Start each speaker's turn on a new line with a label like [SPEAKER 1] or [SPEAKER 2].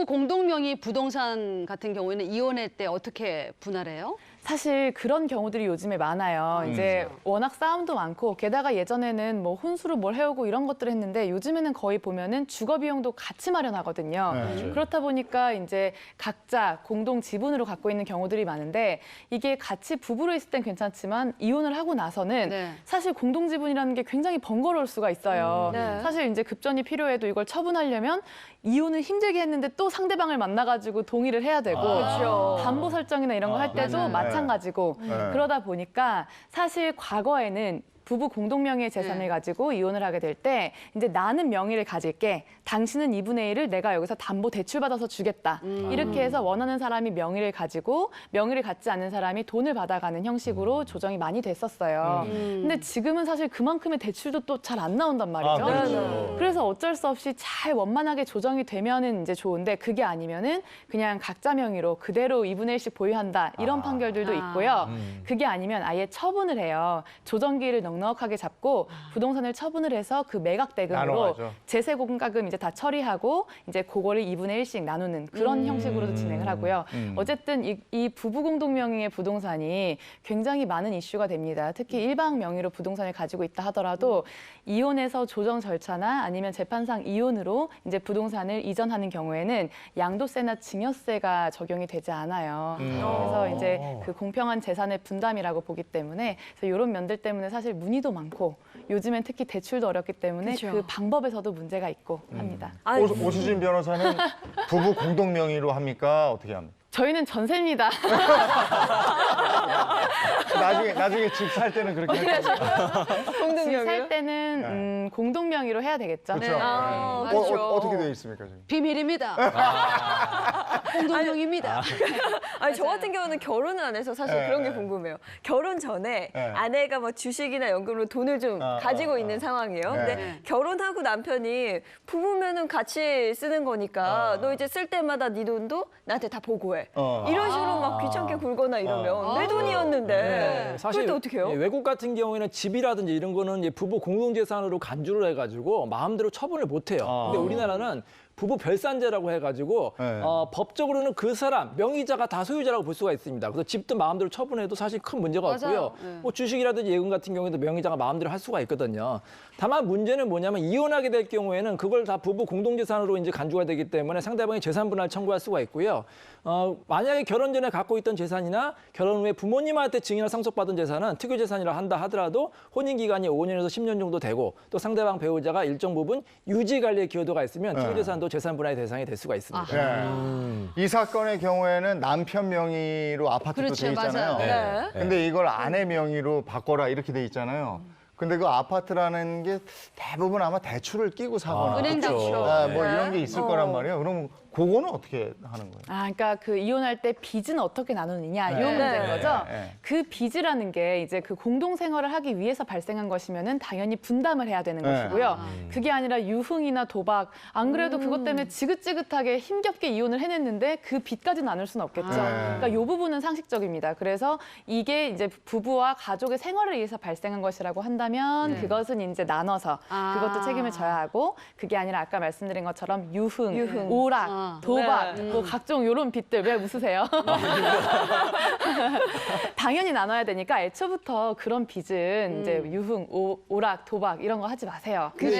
[SPEAKER 1] 부부 공동명의 부동산 같은 경우에는 이혼할 때 어떻게 분할해요?
[SPEAKER 2] 사실 그런 경우들이 요즘에 많아요. 이제 워낙 싸움도 많고 게다가 예전에는 뭐 혼수로 뭘 해오고 이런 것들을 했는데 요즘에는 거의 보면은 주거 비용도 같이 마련하거든요.
[SPEAKER 3] 네.
[SPEAKER 2] 그렇다 보니까 이제 각자 공동 지분으로 갖고 있는 경우들이 많은데 이게 같이 부부로 있을 땐 괜찮지만 이혼을 하고 나서는
[SPEAKER 1] 네.
[SPEAKER 2] 사실 공동 지분이라는 게 굉장히 번거로울 수가 있어요.
[SPEAKER 1] 네.
[SPEAKER 2] 사실 이제 급전이 필요해도 이걸 처분하려면 이혼을 힘들게 했는데 또 상대방을 만나가지고 동의를 해야 되고
[SPEAKER 1] 그렇죠.
[SPEAKER 2] 담보 설정이나 이런 거 할 때도
[SPEAKER 1] 맞아요.
[SPEAKER 2] 마찬가지고
[SPEAKER 3] 네.
[SPEAKER 2] 그러다 보니까 사실 과거에는 부부 공동명의의 재산을
[SPEAKER 1] 네.
[SPEAKER 2] 가지고 이혼을 하게 될 때 이제 나는 명의를 가질게. 당신은 2분의 1을 내가 여기서 담보 대출받아서 주겠다. 이렇게 해서 원하는 사람이 명의를 가지고 명의를 갖지 않는 사람이 돈을 받아가는 형식으로 조정이 많이 됐었어요. 근데 지금은 사실 그만큼의 대출도 또 잘 안 나온단 말이죠.
[SPEAKER 3] 그렇죠.
[SPEAKER 2] 그래서 어쩔 수 없이 잘 원만하게 조정이 되면은 이제 좋은데 그게 아니면은 그냥 각자 명의로 그대로 2분의 1씩 보유한다. 이런 판결들도 있고요. 그게 아니면 아예 처분을 해요. 조정기일을 넉넉하게 잡고 부동산을 처분을 해서 그 매각 대금으로
[SPEAKER 3] 나눠가죠.
[SPEAKER 2] 제세 공과금 이제 다 처리하고 이제 그거를 2분의 1씩 나누는 그런 형식으로도 진행을 하고요. 어쨌든 이 부부 공동 명의의 부동산이 굉장히 많은 이슈가 됩니다. 특히 일방 명의로 부동산을 가지고 있다 하더라도 이혼해서 조정 절차나 아니면 재판상 이혼으로 이제 부동산을 이전하는 경우에는 양도세나 증여세가 적용이 되지 않아요. 그래서 이제 그 공평한 재산의 분담이라고 보기 때문에 그래서 이런 면들 때문에 사실 문의도 많고 요즘엔 특히 대출도 어렵기 때문에
[SPEAKER 1] 그쵸.
[SPEAKER 2] 그 방법에서도 문제가 있고 합니다.
[SPEAKER 3] 오수진 변호사는 부부 공동 명의로 합니까? 어떻게 합니까?
[SPEAKER 2] 저희는 전세입니다.
[SPEAKER 3] 나중에 집 살 때는 그렇게 할 겁니다.
[SPEAKER 2] 집 살 때는 공동 명의로 해야 되겠죠.
[SPEAKER 3] 그렇죠.
[SPEAKER 1] 아, 맞죠.
[SPEAKER 3] 어떻게 되어 있습니까 지금?
[SPEAKER 1] 비밀입니다. 공동명의입니다.
[SPEAKER 4] 아니, 저 같은 경우는 결혼을 안 해서 사실
[SPEAKER 3] 네,
[SPEAKER 4] 그런 게
[SPEAKER 3] 네.
[SPEAKER 4] 궁금해요. 결혼 전에
[SPEAKER 3] 네.
[SPEAKER 4] 아내가 뭐 주식이나 연금으로 돈을 좀 가지고 있는 상황이에요.
[SPEAKER 3] 네.
[SPEAKER 4] 근데 결혼하고 남편이 부부면은 같이 쓰는 거니까 너 이제 쓸 때마다 네 돈도 나한테 다 보고해. 이런 식으로 막 귀찮게 굴거나 이러면 내 돈이었는데 그럴 때 어떻게 해요?
[SPEAKER 5] 외국 같은 경우에는 집이라든지 이런 거는 이제 부부 공동재산으로 간주를 해가지고 마음대로 처분을 못 해요. 근데 우리나라는 부부 별산제라고 해가지고
[SPEAKER 3] 네.
[SPEAKER 5] 법적으로는 그 사람 명의자가 다 소유자라고 볼 수가 있습니다. 그래서 집도 마음대로 처분해도 사실 큰 문제가
[SPEAKER 1] 맞아요.
[SPEAKER 5] 없고요.
[SPEAKER 1] 네.
[SPEAKER 5] 뭐 주식이라든지 예금 같은 경우에도 명의자가 마음대로 할 수가 있거든요. 다만 문제는 뭐냐면 이혼하게 될 경우에는 그걸 다 부부 공동재산으로 이제 간주가 되기 때문에 상대방이 재산 분할 청구할 수가 있고요. 만약에 결혼 전에 갖고 있던 재산이나 결혼 후에 부모님한테 증여나 상속받은 재산은 특유재산이라 한다 하더라도 혼인 기간이 5년에서 10년 정도 되고 또 상대방 배우자가 일정 부분 유지 관리의 기여도가 있으면 특유재산도 재산 분할의 대상이 될 수가 있습니다.
[SPEAKER 3] 이 사건의 경우에는 남편 명의로 아파트도
[SPEAKER 1] 그렇죠,
[SPEAKER 3] 돼 있잖아요.
[SPEAKER 1] 맞아요.
[SPEAKER 3] 근데 이걸 아내 명의로 바꿔라 이렇게 돼 있잖아요. 근데 그 아파트라는 게 대부분 아마 대출을 끼고 사거나
[SPEAKER 1] 은행 대출.
[SPEAKER 3] 뭐 이런 게 있을 거란 말이에요. 그럼 그거는 어떻게 하는 거예요?
[SPEAKER 2] 그러니까 그 이혼할 때 빚은 어떻게 나누느냐 이
[SPEAKER 3] 네.
[SPEAKER 2] 문제인
[SPEAKER 3] 네.
[SPEAKER 2] 거죠.
[SPEAKER 3] 네.
[SPEAKER 2] 그 빚이라는 게 이제 그 공동 생활을 하기 위해서 발생한 것이면은 당연히 분담을 해야 되는
[SPEAKER 3] 네.
[SPEAKER 2] 것이고요. 그게 아니라 유흥이나 도박 안 그래도 그것 때문에 지긋지긋하게 힘겹게 이혼을 해냈는데 그 빚까지 나눌 수는 없겠죠. 그러니까 이 부분은 상식적입니다. 그래서 이게 이제 부부와 가족의 생활을 위해서 발생한 것이라고 한다면 그것은 이제 나눠서 그것도 책임을 져야 하고 그게 아니라 아까 말씀드린 것처럼 유흥. 오락, 도박, 뭐 각종 이런 빚들 왜 웃으세요? 당연히 나눠야 되니까 애초부터 그런 빚은 이제 유흥, 오락, 도박 이런 거 하지 마세요.
[SPEAKER 1] 그래요.